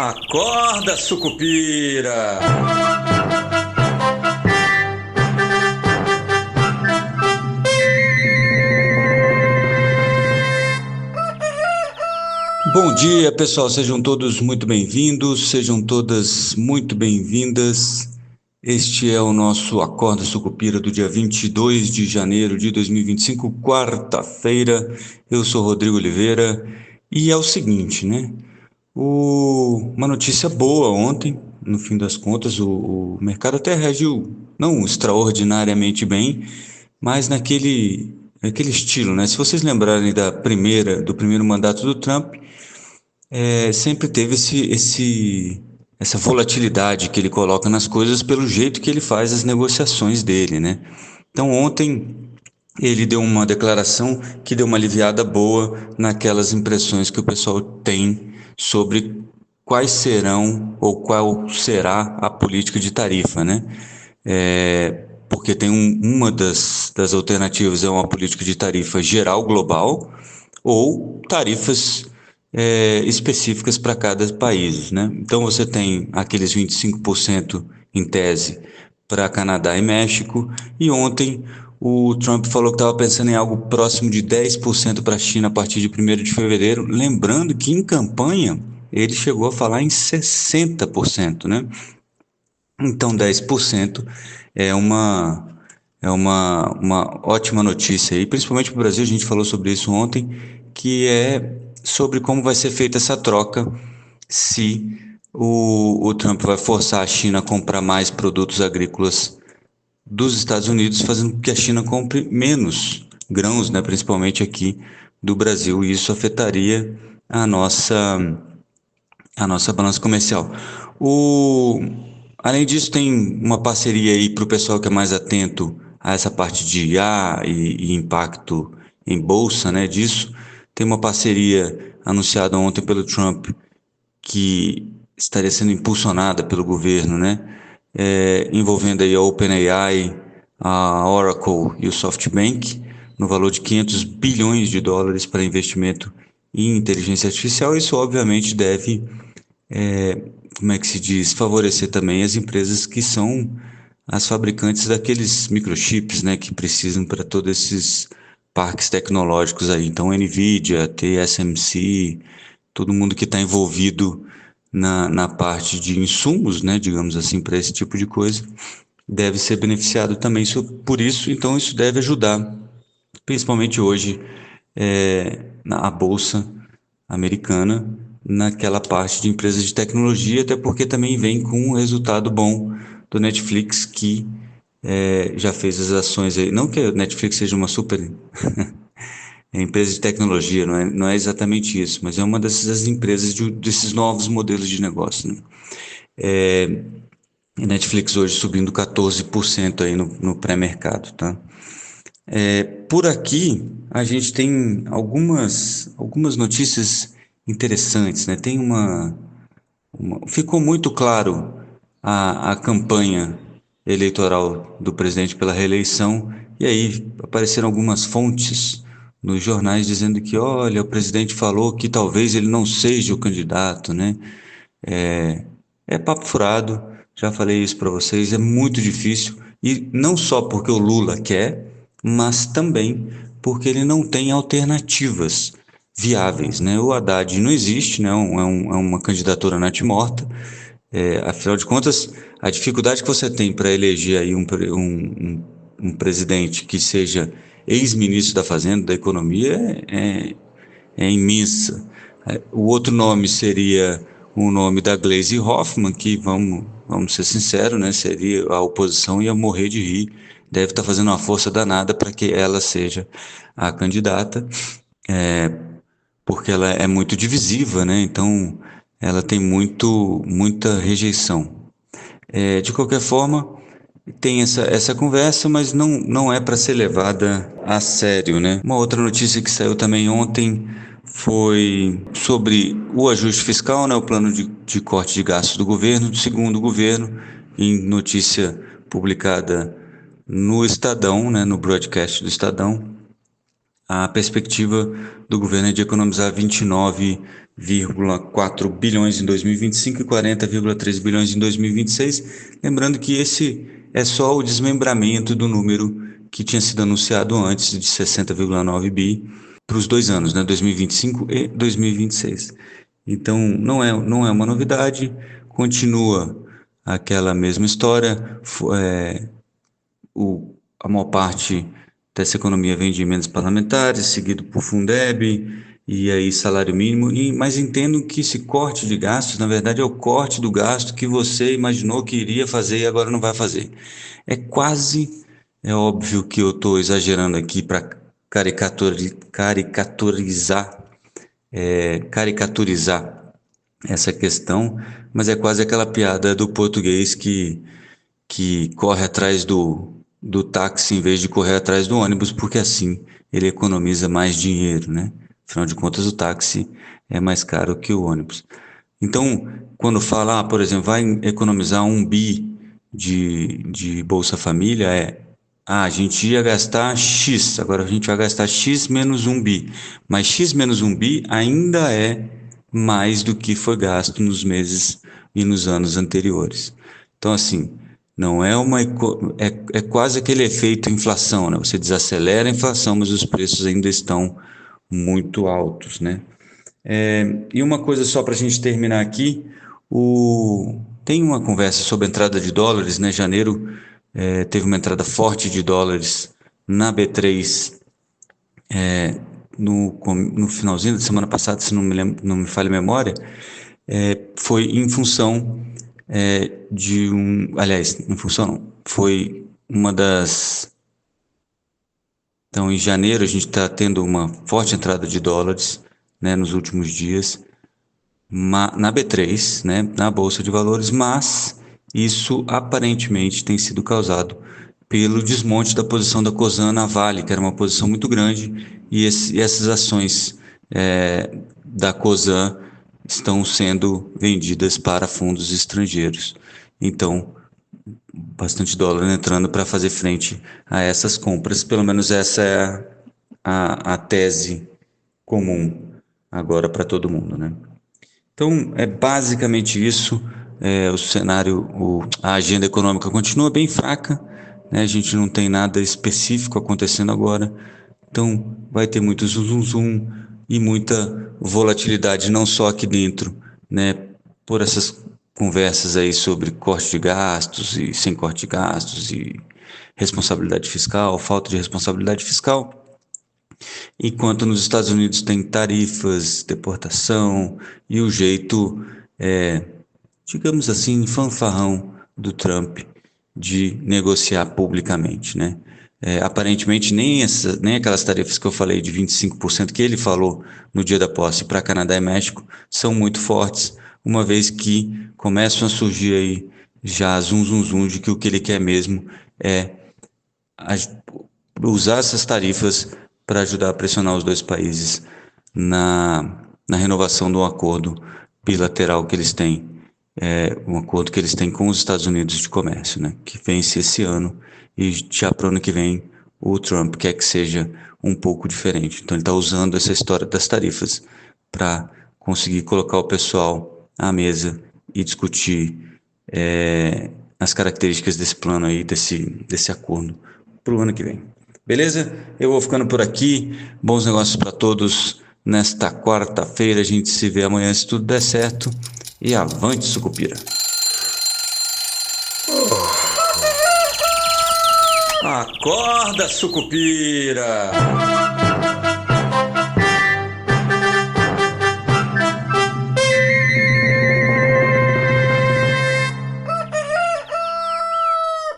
Acorda, sucupira! Bom dia, pessoal. Sejam todos muito bem-vindos, sejam todas muito bem-vindas. Este é o nosso Acorda Sucupira do dia 22 de janeiro de 2025, quarta-feira. Eu sou Rodrigo Oliveira e é o seguinte, né? Uma notícia boa ontem, no fim das contas, o mercado até reagiu não extraordinariamente bem, mas naquele estilo, né? Se vocês lembrarem do primeiro mandato do Trump, sempre teve essa volatilidade que ele coloca nas coisas pelo jeito que ele faz as negociações dele, né? Então ontem ele deu uma declaração que deu uma aliviada boa naquelas impressões que o pessoal tem sobre quais serão ou qual será a política de tarifa, né? Porque tem uma das alternativas é uma política de tarifa geral global ou tarifas específicas para cada país, né? Então você tem aqueles 25% em tese para Canadá e México, e ontem o Trump falou que estava pensando em algo próximo de 10% para a China a partir de 1º de fevereiro, lembrando que em campanha ele chegou a falar em 60%, né? Então 10% é uma ótima notícia aí, principalmente para o Brasil. A gente falou sobre isso ontem, que é sobre como vai ser feita essa troca, se o Trump vai forçar a China a comprar mais produtos agrícolas dos Estados Unidos, fazendo com que a China compre menos grãos, né, principalmente aqui do Brasil, e isso afetaria a nossa balança comercial. Além disso, tem uma parceria aí para o pessoal que é mais atento a essa parte de IA e impacto em bolsa, né, disso. Tem uma parceria anunciada ontem pelo Trump que estaria sendo impulsionada pelo governo, né, envolvendo aí a OpenAI, a Oracle e o SoftBank, no valor de 500 bilhões de dólares para investimento em inteligência artificial. Isso obviamente deve, como é que se diz, favorecer também as empresas que são as fabricantes daqueles microchips, né, que precisam para todos esses parques tecnológicos aí. Então, NVIDIA, TSMC, todo mundo que está envolvido na parte de insumos, né, digamos assim, para esse tipo de coisa, deve ser beneficiado também por isso. Então, isso deve ajudar, principalmente hoje, na bolsa americana, naquela parte de empresas de tecnologia, até porque também vem com um resultado bom do Netflix, que já fez as ações aí. Não que a Netflix seja uma super empresa de tecnologia, não é exatamente isso, mas é uma dessas empresas desses novos modelos de negócio, né? A Netflix hoje subindo 14% aí no pré-mercado, tá? Por aqui a gente tem algumas notícias interessantes, né? Ficou muito claro a campanha eleitoral do presidente pela reeleição, e aí apareceram algumas fontes nos jornais dizendo que, olha, o presidente falou que talvez ele não seja o candidato, né? É papo furado, já falei isso para vocês, é muito difícil, e não só porque o Lula quer, mas também porque ele não tem alternativas viáveis, né? O Haddad não existe, né? É uma candidatura natimorta. Afinal de contas, a dificuldade que você tem para eleger aí um presidente que seja ex-ministro da Fazenda, da Economia, é imensa. O outro nome seria o nome da Gleisi Hoffmann, que vamos ser sinceros, né? Seria a oposição ia morrer de rir. Deve estar fazendo uma força danada para que ela seja a candidata, porque ela é muito divisiva, né? Então ela tem muita rejeição. De qualquer forma, tem essa conversa, mas não é para ser levada a sério, né? Uma outra notícia que saiu também ontem foi sobre o ajuste fiscal, né? O plano de corte de gastos do governo, segundo o governo, em notícia publicada no Estadão, né? No broadcast do Estadão. A perspectiva do governo é de economizar 29,4 bilhões em 2025 e 40,3 bilhões em 2026. Lembrando que esse é só o desmembramento do número que tinha sido anunciado antes de 60,9 bi para os 2 anos, né, 2025 e 2026. Então, não é uma novidade, continua aquela mesma história. A maior parte dessa economia vem de emendas parlamentares, seguido por Fundeb e aí salário mínimo. Mas entendo que esse corte de gastos, na verdade, é o corte do gasto que você imaginou que iria fazer e agora não vai fazer. É óbvio que eu estou exagerando aqui para caricaturizar essa questão, mas é quase aquela piada do português que corre atrás do táxi em vez de correr atrás do ônibus, porque assim ele economiza mais dinheiro, né? Afinal de contas, o táxi é mais caro que o ônibus. Então, quando fala, por exemplo, vai economizar 1 bi de Bolsa Família, a gente ia gastar X, agora a gente vai gastar X menos 1 bi. Mas X menos 1 bi ainda é mais do que foi gasto nos meses e nos anos anteriores. Então, assim, não é é quase aquele efeito inflação, né? Você desacelera a inflação, mas os preços ainda estão muito altos, né? E uma coisa só para a gente terminar aqui, tem uma conversa sobre a entrada de dólares, né? Janeiro teve uma entrada forte de dólares na B3 no finalzinho da semana passada, se não me falha a memória, foi em função aliás, em função não, foi uma das. Então, em janeiro a gente está tendo uma forte entrada de dólares, né, nos últimos dias, na B3, né, na Bolsa de Valores, mas isso aparentemente tem sido causado pelo desmonte da posição da Cosan na Vale, que era uma posição muito grande, e essas ações da Cosan estão sendo vendidas para fundos estrangeiros. Então, bastante dólar entrando para fazer frente a essas compras. Pelo menos essa é a tese comum agora para todo mundo, né? Então, é basicamente isso. O cenário, a agenda econômica continua bem fraca, né? A gente não tem nada específico acontecendo agora. Então, vai ter muito zum e muita volatilidade, não só aqui dentro, né? Por essas conversas aí sobre corte de gastos e sem corte de gastos e responsabilidade fiscal, falta de responsabilidade fiscal. Enquanto nos Estados Unidos tem tarifas, deportação e o jeito, digamos assim, fanfarrão do Trump de negociar publicamente, né? Aparentemente nem aquelas tarifas que eu falei de 25% que ele falou no dia da posse para Canadá e México são muito fortes, uma vez que começam a surgir aí já zum de que o que ele quer mesmo é usar essas tarifas para ajudar a pressionar os dois países na renovação de um acordo bilateral que eles têm, um acordo que eles têm com os Estados Unidos de comércio, né, que vence esse ano e já para o ano que vem o Trump quer que seja um pouco diferente. Então ele está usando essa história das tarifas para conseguir colocar o pessoal à mesa e discutir as características desse plano aí, desse acordo para o ano que vem. Beleza? Eu vou ficando por aqui. Bons negócios para todos nesta quarta-feira. A gente se vê amanhã se tudo der certo. E avante, sucupira! Acorda, sucupira!